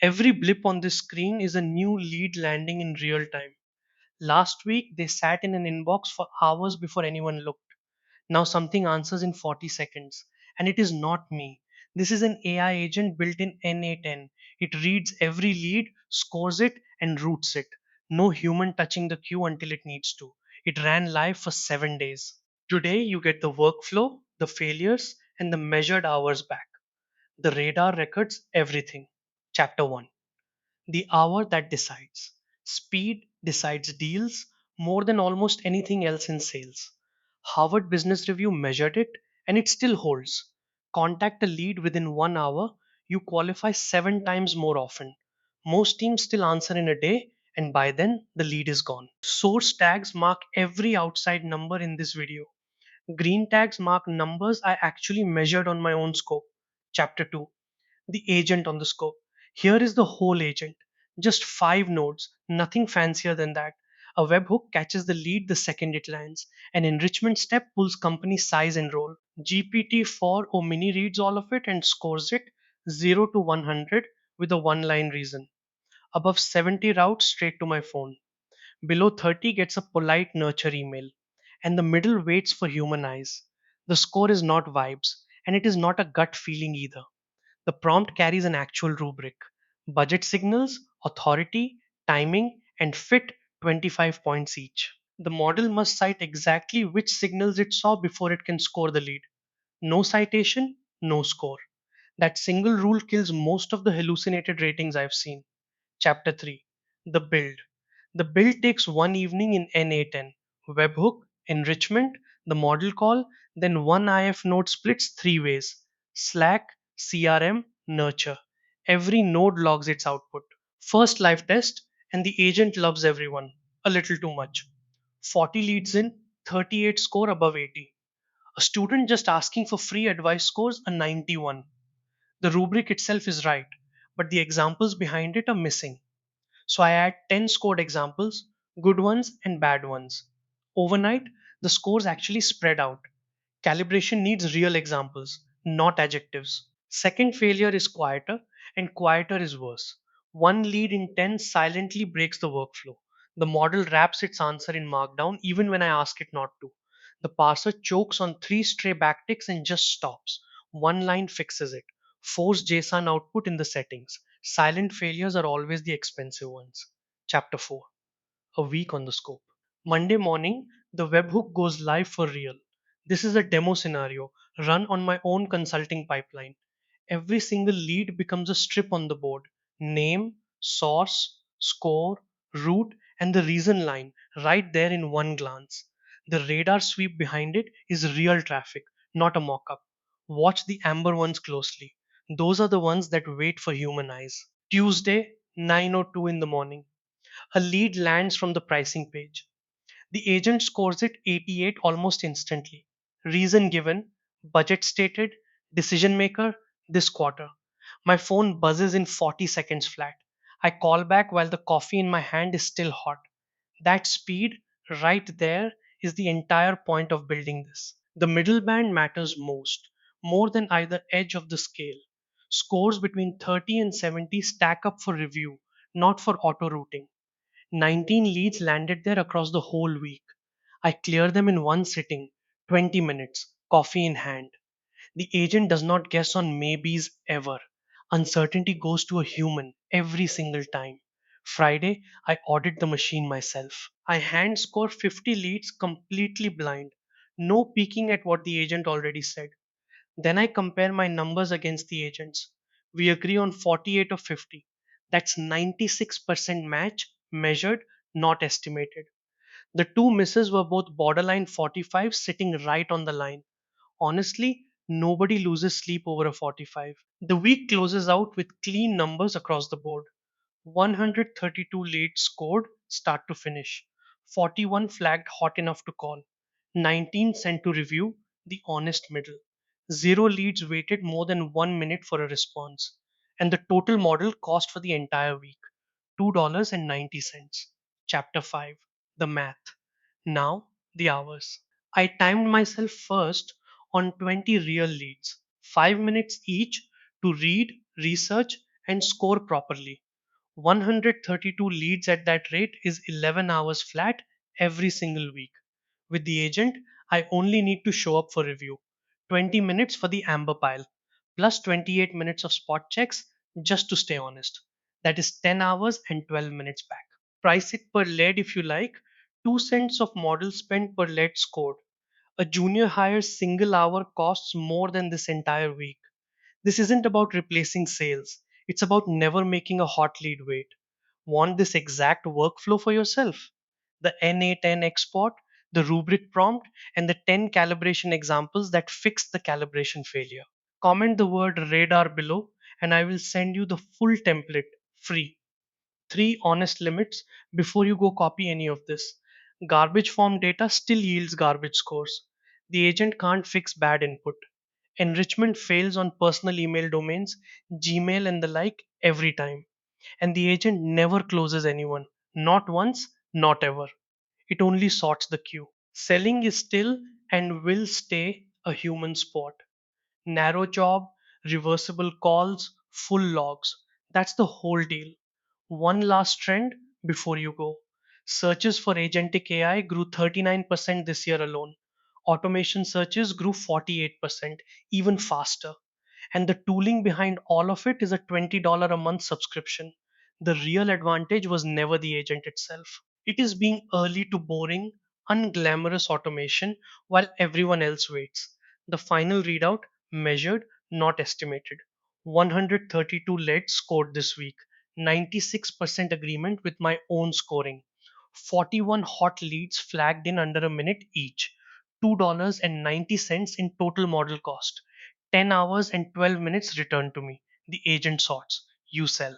Every blip on this screen is a new lead landing in real time. Last week, they sat in an inbox for hours before anyone looked. Now something answers in 40 seconds. And it is not me. This is an AI agent built in NA10. It reads every lead, scores it, and routes it. No human touching the queue until it needs to. It ran live for 7 days. Today, you get the workflow, the failures, and the measured hours back. The radar records everything. Chapter 1. The hour that decides. Speed decides deals more than almost anything else in sales. Harvard Business Review measured it and it still holds. Contact a lead within 1 hour, you qualify 7 times more often. Most teams still answer in a day, and by then the lead is gone. Source tags mark every outside number in this video. Green tags mark numbers I actually measured on my own scope. Chapter 2. The agent on the scope. Here is the whole agent. Just 5 nodes, nothing fancier than that. A webhook catches the lead the second it lands. An enrichment step pulls company size and role. GPT-4 or Mini reads all of it and scores it 0 to 100 with a one line reason. Above 70 routes straight to my phone. Below 30 gets a polite nurture email. And the middle waits for human eyes. The score is not vibes, and it is not a gut feeling either. The prompt carries an actual rubric. Budget signals, authority, timing, and fit 25 points each. The model must cite exactly which signals it saw before it can score the lead. No citation, no score. That single rule kills most of the hallucinated ratings I've seen. Chapter 3. The build. The build takes one evening in NA10. Webhook, enrichment, the model call, then one IF node splits 3 ways: Slack, CRM, nurture. Every node logs its output. First live test, and the agent loves everyone. A little too much. 40 leads in, 38 score above 80. A student just asking for free advice scores a 91. The rubric itself is right, but the examples behind it are missing. So I add 10 scored examples, good ones and bad ones. Overnight, the scores actually spread out. Calibration needs real examples, not adjectives. Second failure is quieter, and quieter is worse. One lead in 10 silently breaks the workflow. The model wraps its answer in Markdown even when I ask it not to. The parser chokes on 3 stray backticks and just stops. One line fixes it. Force JSON output in the settings. Silent failures are always the expensive ones. Chapter 4. A week on the scope. Monday morning, the webhook goes live for real. This is a demo scenario run on my own consulting pipeline. Every single lead becomes a strip on the board: name, source, score, route, and the reason line right there in one glance. The radar sweep behind it is real traffic, not a mock up. Watch the amber ones closely. Those are the ones that wait for human eyes. Tuesday, 9:02 in the morning. A lead lands from the pricing page. The agent scores it 88 almost instantly. Reason given, budget stated, decision maker, this quarter. My phone buzzes in 40 seconds flat. I call back while the coffee in my hand is still hot. That speed, right there, is the entire point of building this. The middle band matters most, more than either edge of the scale. Scores between 30 and 70 stack up for review, not for auto routing. 19 leads landed there across the whole week. I clear them in one sitting, 20 minutes, coffee in hand. The agent does not guess on maybes ever. Uncertainty goes to a human every single time. Friday, I audit the machine myself. I hand score 50 leads completely blind. No peeking at what the agent already said. Then I compare my numbers against the agent's. We agree on 48 of 50. That's 96% match, measured, not estimated. The two misses were both borderline 45, sitting right on the line. Honestly, nobody loses sleep over a 45. The week closes out with clean numbers across the board. 132 leads scored start to finish. 41 flagged hot enough to call. 19 sent to review, the honest middle. 0 leads waited more than 1 minute for a response. And the total model cost for the entire week $2.90. Chapter 5. The math. Now, the hours. I timed myself first on 20 real leads, 5 minutes each to read, research, and score properly. 132 leads at that rate is 11 hours flat every single week. With the agent, I only need to show up for review. 20 minutes for the amber pile, plus 28 minutes of spot checks just to stay honest. That is 10 hours and 12 minutes back. Price it per lead if you like. 2 cents of model spent per lead scored. A junior hire's single hour costs more than this entire week. This isn't about replacing sales, it's about never making a hot lead wait. Want this exact workflow for yourself? The NA10 export, the rubric prompt, and the 10 calibration examples that fix the calibration failure. Comment the word radar below, and I will send you the full template free. Three honest limits before you go copy any of this. Garbage form data still yields garbage scores. The agent can't fix bad input. Enrichment fails on personal email domains, Gmail, and the like every time. And the agent never closes anyone. Not once, not ever. It only sorts the queue. Selling is still and will stay a human sport. Narrow job, reversible calls, full logs. That's the whole deal. One last trend before you go. Searches for agentic AI grew 39% this year alone. Automation searches grew 48%, even faster. And the tooling behind all of it is a $20 a month subscription. The real advantage was never the agent itself. It is being early to boring, unglamorous automation while everyone else waits. The final readout measured, not estimated. 132 leads scored this week, 96% agreement with my own scoring. 41 hot leads flagged in under a minute each. $2.90 in total model cost. 10 hours and 12 minutes returned to me. The agent sorts. You sell.